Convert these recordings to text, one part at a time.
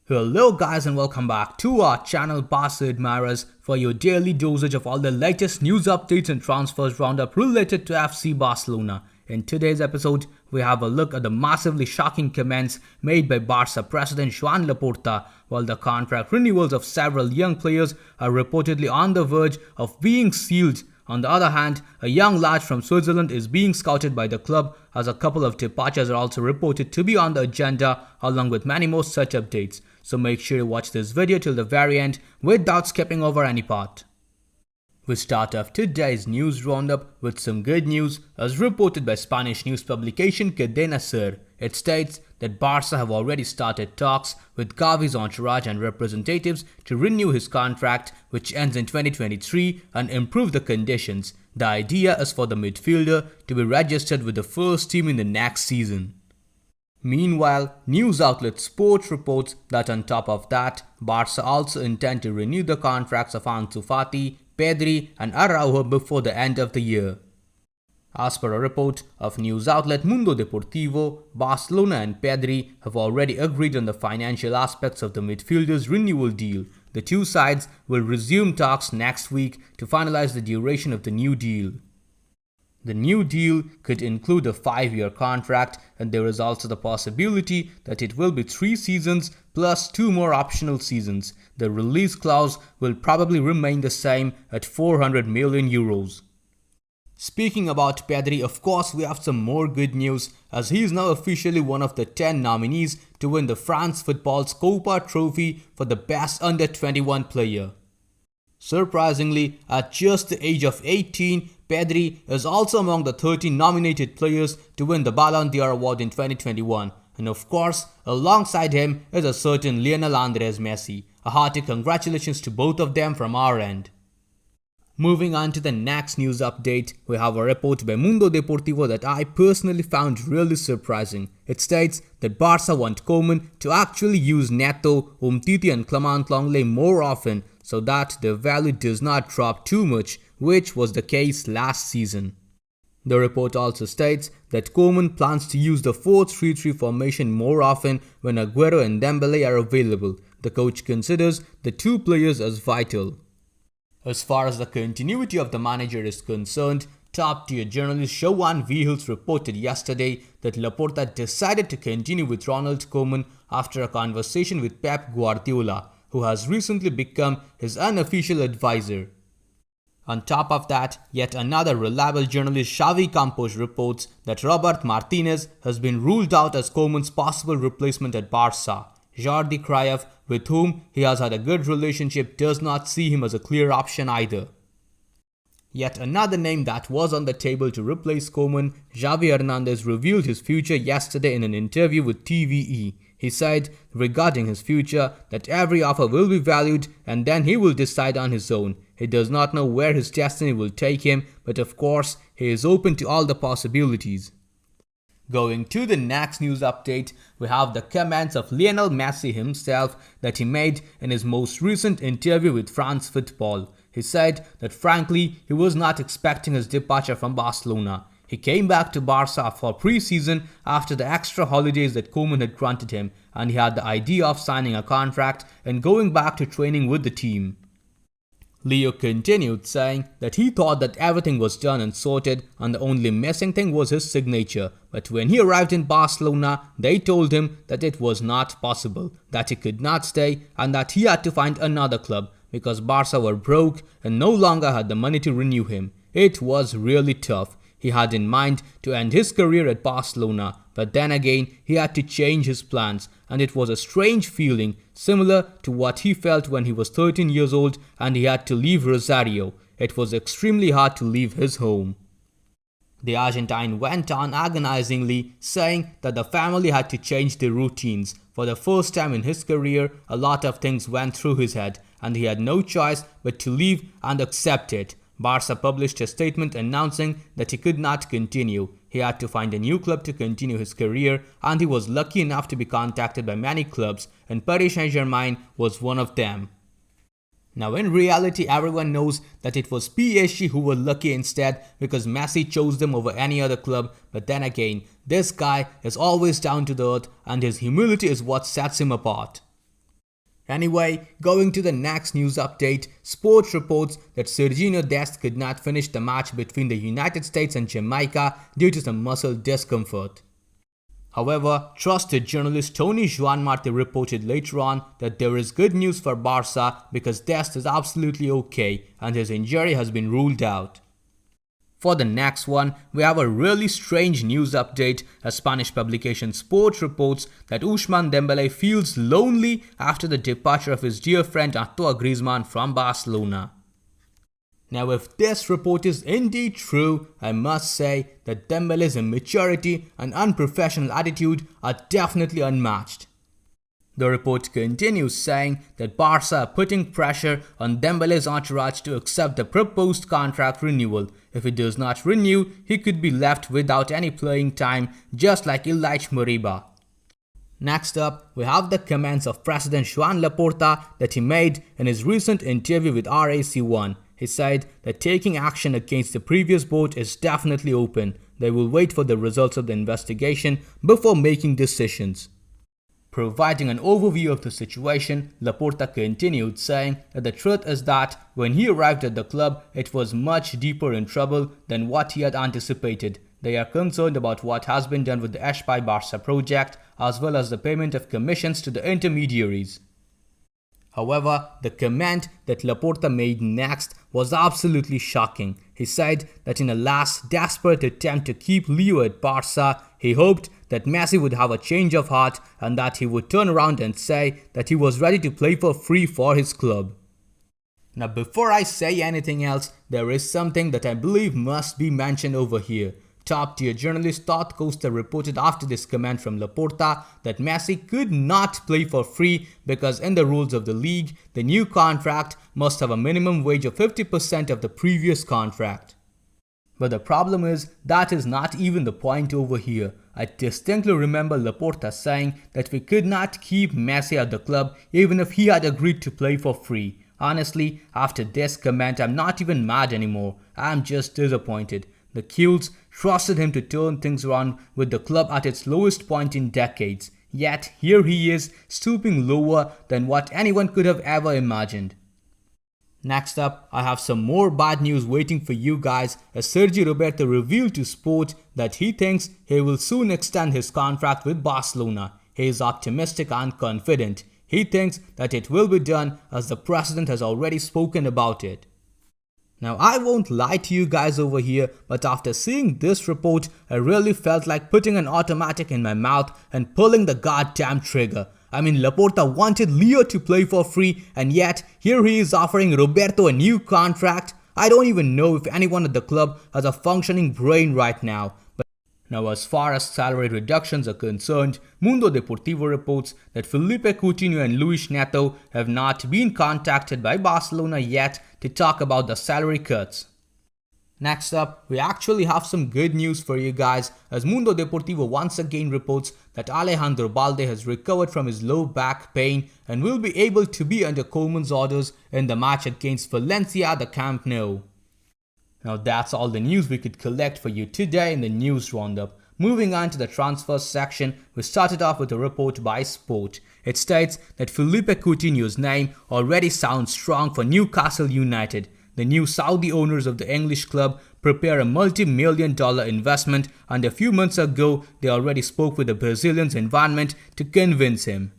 Hello guys and welcome back to our channel Barca Admirers for your daily dosage of all the latest news updates and transfers roundup related to FC Barcelona. In today's episode, we have a look at the massively shocking comments made by Barca president Joan Laporta, while the contract renewals of several young players are reportedly on the verge of being sealed. On the other hand, a young lad from Switzerland is being scouted by the club, as a couple of departures are also reported to be on the agenda, along with many more such updates. So make sure you watch this video till the very end without skipping over any part. We start off today's news roundup with some good news as reported by Spanish news publication Cadena Ser. It states that Barca have already started talks with Gavi's entourage and representatives to renew his contract, which ends in 2023, and improve the conditions. The idea is for the midfielder to be registered with the first team in the next season. Meanwhile, news outlet Sport reports that on top of that, Barca also intend to renew the contracts of Ansu Fati, Pedri and Araujo before the end of the year. As per a report of news outlet Mundo Deportivo, Barcelona and Pedri have already agreed on the financial aspects of the midfielder's renewal deal. The two sides will resume talks next week to finalize the duration of the new deal. The new deal could include a 5-year contract, and there is also the possibility that it will be 3 seasons plus 2 more optional seasons. The release clause will probably remain the same at 400 million euros. Speaking about Pedri, of course we have some more good news, as he is now officially one of the 10 nominees to win the France Football's Copa trophy for the best under 21 player. Surprisingly, at just the age of 18, Pedri is also among the 13 nominated players to win the Ballon d'Or award in 2021. And of course, alongside him is a certain Lionel Andres Messi. A hearty congratulations to both of them from our end. Moving on to the next news update, we have a report by Mundo Deportivo that I personally found really surprising. It states that Barca want Koeman to actually use Neto, umtiti and Clement more often, so that their value does not drop too much, which was the case last season. The report also states that Koeman plans to use the 4-3-3 formation more often when Aguero and Dembele are available. The coach considers the two players as vital. As far as the continuity of the manager is concerned, top-tier journalist Joan Vihils reported yesterday that Laporta decided to continue with Ronald Koeman after a conversation with Pep Guardiola, who has recently become his unofficial advisor. On top of that, yet another reliable journalist Xavi Campos reports that Roberto Martinez has been ruled out as Koeman's possible replacement at Barca. Jordi Cruyff, with whom he has had a good relationship, does not see him as a clear option either. Yet another name that was on the table to replace Koeman, Xavi Hernandez, revealed his future yesterday in an interview with TVE. He said regarding his future that every offer will be valued and then he will decide on his own. He does not know where his destiny will take him, but of course he is open to all the possibilities. Going to the next news update, we have the comments of Lionel Messi himself that he made in his most recent interview with France Football. He said that frankly he was not expecting his departure from Barcelona. He came back to Barca for pre-season after the extra holidays that Koeman had granted him, and he had the idea of signing a contract and going back to training with the team. Leo continued saying that he thought that everything was done and sorted and the only missing thing was his signature, but when he arrived in Barcelona, they told him that it was not possible, that he could not stay and that he had to find another club because Barca were broke and no longer had the money to renew him. It was really tough. He had in mind to end his career at Barcelona, but then again he had to change his plans, and it was a strange feeling, similar to what he felt when he was 13 years old and he had to leave Rosario. It was extremely hard to leave his home. The Argentine went on agonizingly, saying that the family had to change their routines. For the first time in his career, a lot of things went through his head, and he had no choice but to leave and accept it. Barca published a statement announcing that he could not continue. He had to find a new club to continue his career, and he was lucky enough to be contacted by many clubs, and Paris Saint-Germain was one of them. Now in reality, everyone knows that it was PSG who were lucky instead because Messi chose them over any other club, but then again, this guy is always down to the earth and his humility is what sets him apart. Anyway, going to the next news update, Sport reports that Sergi could not finish the match between the United States and Jamaica due to some muscle discomfort. However, trusted journalist Tony Joan Martí reported later on that there is good news for Barca because Dest is absolutely okay and his injury has been ruled out. For the next one, we have a really strange news update as Spanish publication Sport reports that Ousmane Dembele feels lonely after the departure of his dear friend Antoine Griezmann from Barcelona. Now, if this report is indeed true, I must say that Dembele's immaturity and unprofessional attitude are definitely unmatched. The report continues saying that Barca are putting pressure on Dembele's entourage to accept the proposed contract renewal. If he does not renew, he could be left without any playing time, just like Ilić Moriba. Next up, we have the comments of President Joan Laporta that he made in his recent interview with RAC1. He said that taking action against the previous board is definitely open. They will wait for the results of the investigation before making decisions. Providing an overview of the situation, Laporta continued saying that the truth is that when he arrived at the club, it was much deeper in trouble than what he had anticipated. They are concerned about what has been done with the Espai Barca project as well as the payment of commissions to the intermediaries. However, the comment that Laporta made next was absolutely shocking. He said that in a last desperate attempt to keep Leo at Barca, he hoped that Messi would have a change of heart and that he would turn around and say that he was ready to play for free for his club. Now, before I say anything else, there is something that I believe must be mentioned over here. Top-tier journalist Todd Costa reported after this comment from Laporta that Messi could not play for free because in the rules of the league, the new contract must have a minimum wage of 50% of the previous contract. But the problem is, that is not even the point over here. I distinctly remember Laporta saying that we could not keep Messi at the club even if he had agreed to play for free. Honestly, after this comment, I'm not even mad anymore. I'm just disappointed. The Cults trusted him to turn things around with the club at its lowest point in decades. Yet, here he is, stooping lower than what anyone could have ever imagined. Next up, I have some more bad news waiting for you guys as Sergi Roberto revealed to Sport that he thinks he will soon extend his contract with Barcelona. He is optimistic and confident. He thinks that it will be done as the president has already spoken about it. Now, I won't lie to you guys over here, but after seeing this report, I really felt like putting an automatic in my mouth and pulling the goddamn trigger. I mean, Laporta wanted Leo to play for free, and yet here he is offering Roberto a new contract. I don't even know if anyone at the club has a functioning brain right now. Now, as far as salary reductions are concerned, Mundo Deportivo reports that Phillipe, Coutinho and Luis Neto have not been contacted by Barcelona yet to talk about the salary cuts. Next up, we actually have some good news for you guys as Mundo Deportivo once again reports that Alejandro Balde has recovered from his low back pain and will be able to be under Koeman's orders in the match against Valencia at the Camp Nou. Now, that's all the news we could collect for you today in the news roundup. Moving on to the transfer section, we started off with a report by Sport. It states that Phillipe Coutinho's name already sounds strong for Newcastle United. The new Saudi owners of the English club prepare a multi-million-dollar investment, and a few months ago they already spoke with the Brazilian's environment to convince him.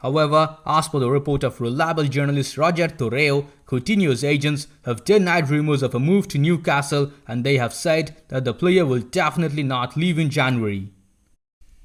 However, as per the report of reliable journalist Roger Torreo, Coutinho's agents have denied rumors of a move to Newcastle and they have said that the player will definitely not leave in January.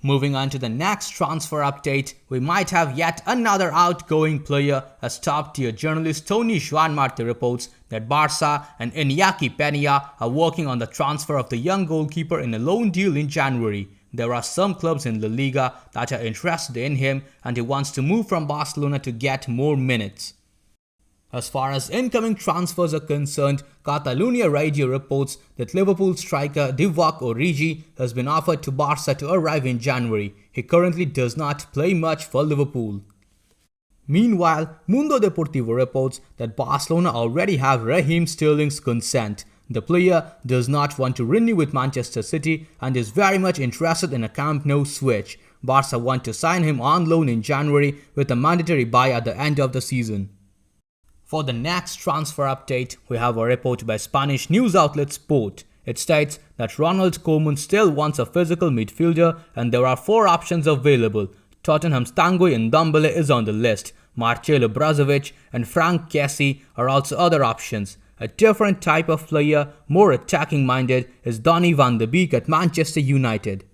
Moving on to the next transfer update, we might have yet another outgoing player as top-tier journalist Tony Joan Martí reports that Barca and Iñaki Peña are working on the transfer of the young goalkeeper in a loan deal in January. There are some clubs in La Liga that are interested in him and he wants to move from Barcelona to get more minutes. As far as incoming transfers are concerned, Catalunya Radio reports that Liverpool striker Divock Origi has been offered to Barca to arrive in January. He currently does not play much for Liverpool. Meanwhile, Mundo Deportivo reports that Barcelona already have Raheem Sterling's consent. The player does not want to renew with Manchester City and is very much interested in a Camp Nou switch. Barca want to sign him on loan in January with a mandatory buy at the end of the season. For the next transfer update, we have a report by Spanish news outlet Sport. It states that Ronald Koeman still wants a physical midfielder and there are 4 options available. Tottenham's Tanguy Ndombele is on the list. Marcelo Brozovic and Frank Kessie are also other options. A different type of player, more attacking minded, is Donny van de Beek at Manchester United.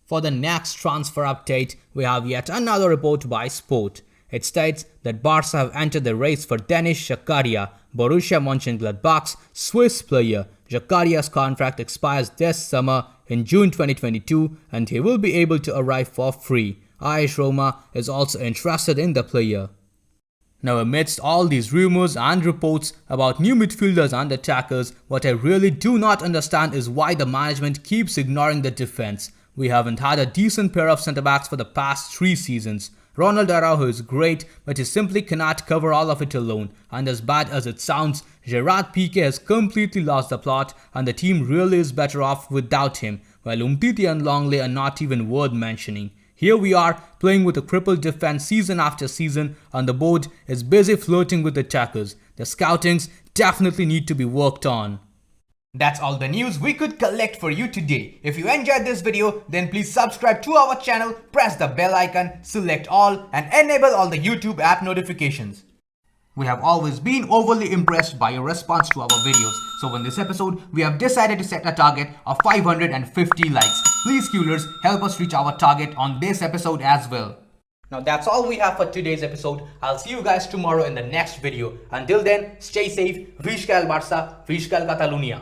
For the next transfer update, we have yet another report by Sport. It states that Barca have entered the race for Denis Zakaria, Borussia Mönchengladbach's Swiss player. Zakaria's contract expires this summer in June 2022 and he will be able to arrive for free. AS Roma is also interested in the player. Now, amidst all these rumors and reports about new midfielders and attackers, what I really do not understand is why the management keeps ignoring the defense. We haven't had a decent pair of centre-backs for the past 3 seasons. Ronald Araujo is great, but he simply cannot cover all of it alone. And as bad as it sounds, Gerard Piqué has completely lost the plot and the team really is better off without him, while Umtiti and Lenglet are not even worth mentioning. Here we are, playing with a crippled defense season after season and the board is busy flirting with attackers. The scoutings definitely need to be worked on. That's all the news we could collect for you today. If you enjoyed this video, then please subscribe to our channel, press the bell icon, select all and enable all the YouTube app notifications. We have always been overly impressed by your response to our videos. So in this episode, we have decided to set a target of 550 likes. Please Coolers, help us reach our target on this episode as well. Now that's all we have for today's episode. I'll see you guys tomorrow in the next video. Until then, stay safe. Visca el Barça, Visca el Catalunya.